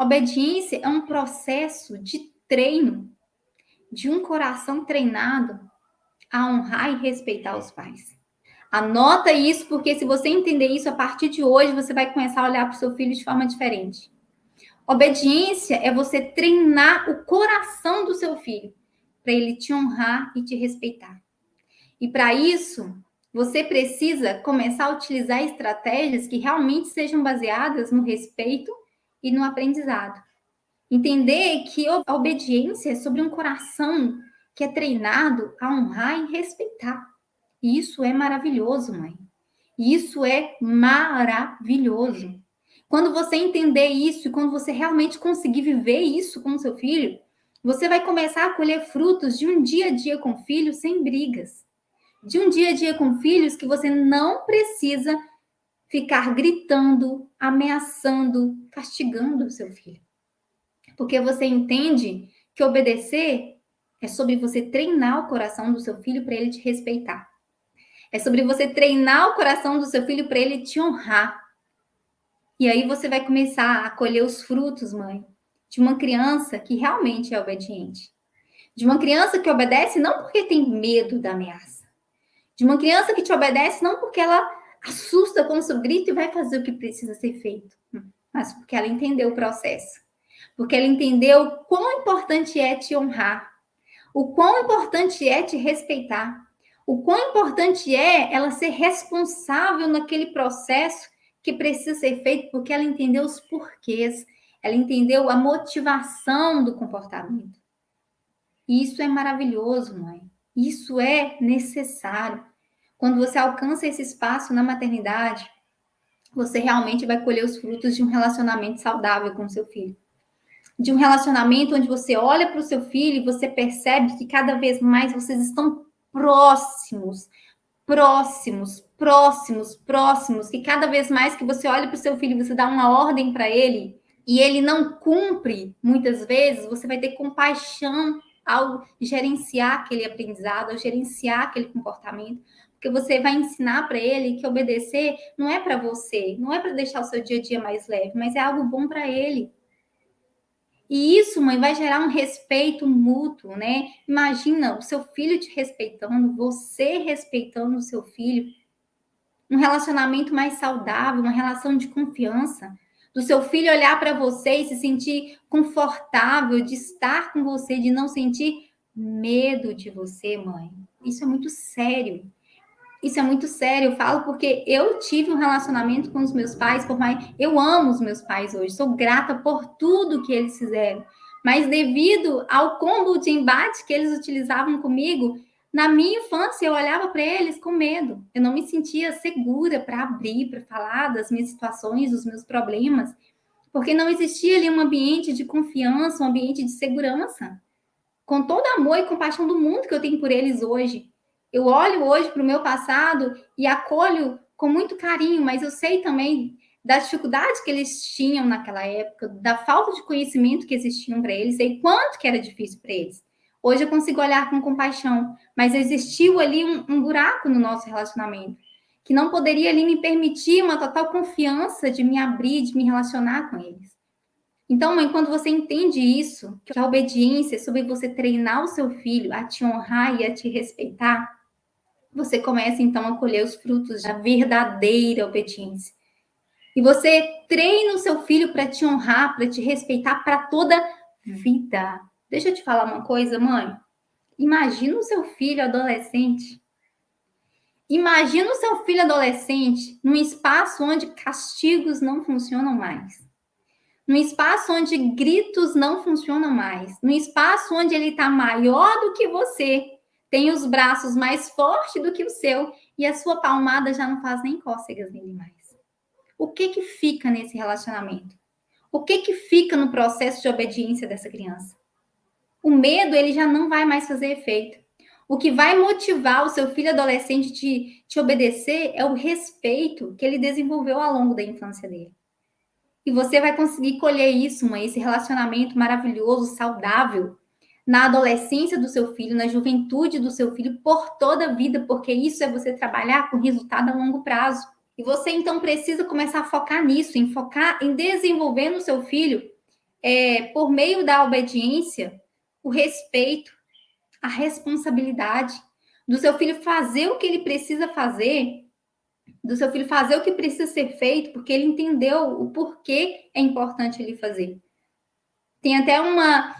Obediência é um processo de treino, de um coração treinado a honrar e respeitar os pais. Anota isso, porque se você entender isso, a partir de hoje, você vai começar a olhar para o seu filho de forma diferente. Obediência é você treinar o coração do seu filho, para ele te honrar e te respeitar. E para isso, você precisa começar a utilizar estratégias que realmente sejam baseadas no respeito e no aprendizado. Entender que a obediência é sobre um coração que é treinado a honrar e respeitar. E isso é maravilhoso, mãe. Isso é maravilhoso. Quando você entender isso e quando você realmente conseguir viver isso com o seu filho, você vai começar a colher frutos de um dia a dia com o filho sem brigas. De um dia a dia com filhos que você não precisa ficar gritando, ameaçando, castigando o seu filho. Porque você entende que obedecer é sobre você treinar o coração do seu filho para ele te respeitar. É sobre você treinar o coração do seu filho para ele te honrar. E aí você vai começar a colher os frutos, mãe, de uma criança que realmente é obediente. De uma criança que obedece não porque tem medo da ameaça. De uma criança que te obedece não porque ela assusta com o seu grito e vai fazer o que precisa ser feito, mas porque ela entendeu o processo. Porque ela entendeu o quão importante é te honrar, o quão importante é te respeitar, o quão importante é ela ser responsável naquele processo que precisa ser feito, porque ela entendeu os porquês, ela entendeu a motivação do comportamento. E isso é maravilhoso, mãe. Isso é necessário. Quando você alcança esse espaço na maternidade, você realmente vai colher os frutos de um relacionamento saudável com seu filho. De um relacionamento onde você olha para o seu filho e você percebe que cada vez mais vocês estão próximos, que cada vez mais que você olha para o seu filho, você dá uma ordem para ele e ele não cumpre, muitas vezes, você vai ter compaixão ao gerenciar aquele aprendizado, ao gerenciar aquele comportamento, porque você vai ensinar para ele que obedecer não é para você, não é para deixar o seu dia a dia mais leve, mas é algo bom para ele. E isso, mãe, vai gerar um respeito mútuo, né? Imagina o seu filho te respeitando, você respeitando o seu filho. Um relacionamento mais saudável, uma relação de confiança. Do seu filho olhar para você e se sentir confortável de estar com você, de não sentir medo de você, mãe. Isso é muito sério. Isso é muito sério, eu falo porque eu tive um relacionamento com os meus pais, por mais eu amo os meus pais hoje, sou grata por tudo que eles fizeram, mas devido ao combo de embate que eles utilizavam comigo, na minha infância eu olhava para eles com medo, eu não me sentia segura para abrir, para falar das minhas situações, dos meus problemas, porque não existia ali um ambiente de confiança, um ambiente de segurança. Com todo amor e compaixão do mundo que eu tenho por eles hoje, eu olho hoje para o meu passado e acolho com muito carinho, mas eu sei também das dificuldades que eles tinham naquela época, da falta de conhecimento que existiam para eles, sei quanto que era difícil para eles. Hoje eu consigo olhar com compaixão, mas existiu ali um buraco no nosso relacionamento, que não poderia ali me permitir uma total confiança de me abrir, de me relacionar com eles. Então, mãe, quando você entende isso, que a obediência é sobre você treinar o seu filho a te honrar e a te respeitar, você começa então a colher os frutos da verdadeira obediência. E você treina o seu filho para te honrar, para te respeitar para toda vida. Deixa eu te falar uma coisa, mãe. Imagina o seu filho adolescente. Imagina o seu filho adolescente num espaço onde castigos não funcionam mais. Num espaço onde gritos não funcionam mais. Num espaço onde ele está maior do que você, tem os braços mais fortes do que o seu e a sua palmada já não faz nem cócegas nele mais. O que fica nesse relacionamento? O que fica no processo de obediência dessa criança? O medo, ele já não vai mais fazer efeito. O que vai motivar o seu filho adolescente de te obedecer é o respeito que ele desenvolveu ao longo da infância dele. E você vai conseguir colher isso, mãe, esse relacionamento maravilhoso, saudável, na adolescência do seu filho, na juventude do seu filho, por toda a vida, porque isso é você trabalhar com resultado a longo prazo. E você, então, precisa começar a focar nisso, em focar em desenvolver no seu filho por meio da obediência, o respeito, a responsabilidade do seu filho fazer o que ele precisa fazer, do seu filho fazer o que precisa ser feito, porque ele entendeu o porquê é importante ele fazer. Tem até uma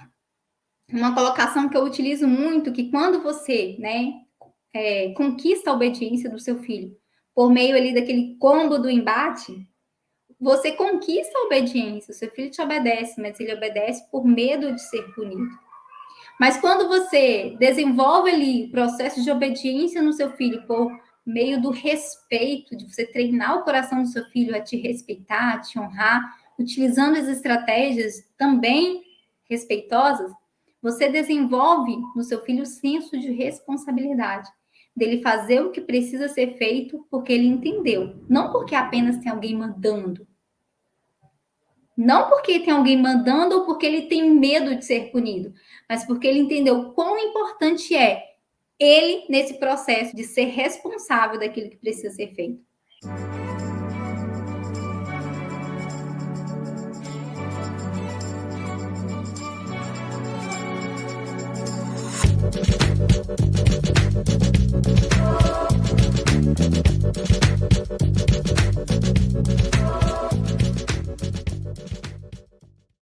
colocação que eu utilizo muito, que quando você, né, conquista a obediência do seu filho por meio ali daquele combo do embate, você conquista a obediência. O seu filho te obedece, mas ele obedece por medo de ser punido. Mas quando você desenvolve ali o processo de obediência no seu filho por meio do respeito, de você treinar o coração do seu filho a te respeitar, a te honrar, utilizando as estratégias também respeitosas, você desenvolve no seu filho o senso de responsabilidade, dele fazer o que precisa ser feito porque ele entendeu, não porque apenas tem alguém mandando. Não porque tem alguém mandando ou porque ele tem medo de ser punido, mas porque ele entendeu quão importante é ele nesse processo de ser responsável daquilo que precisa ser feito.